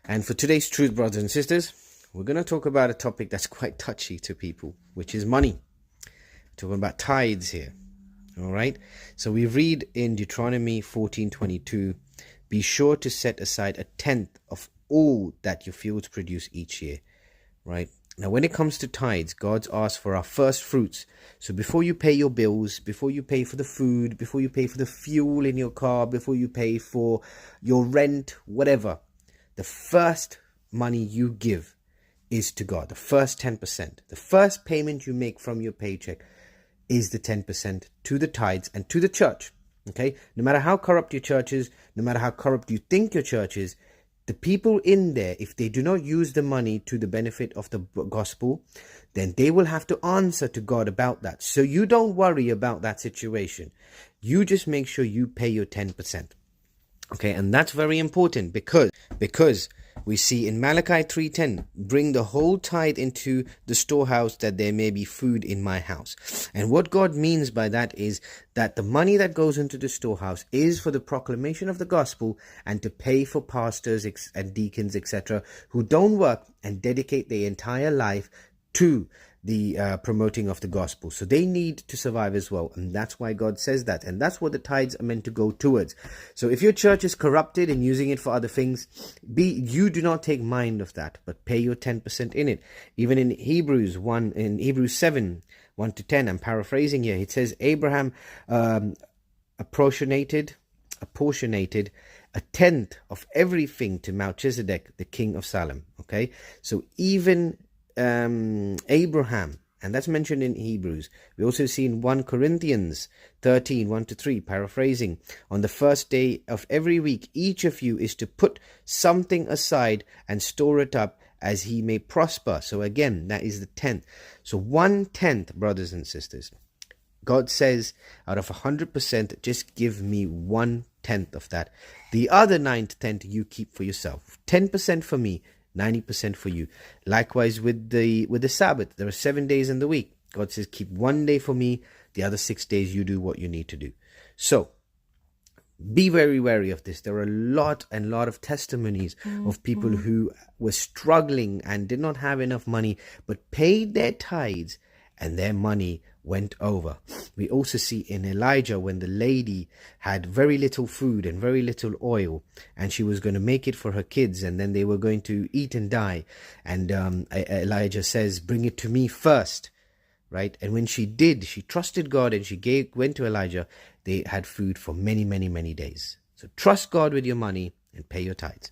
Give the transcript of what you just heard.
And for today's truth, brothers and sisters, we're going to talk about a topic that's quite touchy to people, which is money. We're talking about tithes here. All right. So we read in Deuteronomy 14:22, be sure to set aside a tenth of all that your fields produce each year. Right. Now, when it comes to tithes, God's asked for our first fruits. So before you pay your bills, before you pay for the food, before you pay for the fuel in your car, before you pay for your rent, whatever, the first money you give is to God, the first 10%. The first payment you make from your paycheck is the 10% to the tithes and to the church. Okay? No matter how corrupt your church is, no matter how corrupt you think your church is, the people in there, if they do not use the money to the benefit of the gospel, then they will have to answer to God about that. So you don't worry about that situation. You just make sure you pay your 10%. Okay, and that's very important because we see in Malachi 3:10, bring the whole tithe into the storehouse that there may be food in my house. And what God means by that is that the money that goes into the storehouse is for the proclamation of the gospel and to pay for pastors and deacons, etc., who don't work and dedicate their entire life to the promoting of the gospel. So they need to survive as well, and that's why God says that, and that's what the tithes are meant to go towards. So if your church is corrupted and using it for other things, you do not take mind of that, but pay your 10% in it. Even in Hebrews 7 1 to 10, I'm paraphrasing here, it says Abraham apportionated a tenth of everything to Melchizedek, the king of Salem. Okay, so even Abraham, and that's mentioned in Hebrews. We also see in 1 Corinthians 13 1 to 3, paraphrasing, on the first day of every week each of you is to put something aside and store it up as he may prosper. So again, that is the tenth. So 1/10, brothers and sisters, God says out of 100%, just give me 1/10 of that. The other 9/10 you keep for yourself. 10% for me, 90% for you. Likewise with the Sabbath, there are 7 days in the week. God says, keep 1 day for me, the other 6 days you do what you need to do. So be very wary of this. There are a lot of testimonies of people who were struggling and did not have enough money, but paid their tithes and their money went over. We also see in Elijah when the lady had very little food and very little oil, and she was going to make it for her kids, and then they were going to eat and die. And Elijah says, bring it to me first, right? And when she did, she trusted God and she went to Elijah. They had food for many, many, many days. So trust God with your money and pay your tithes.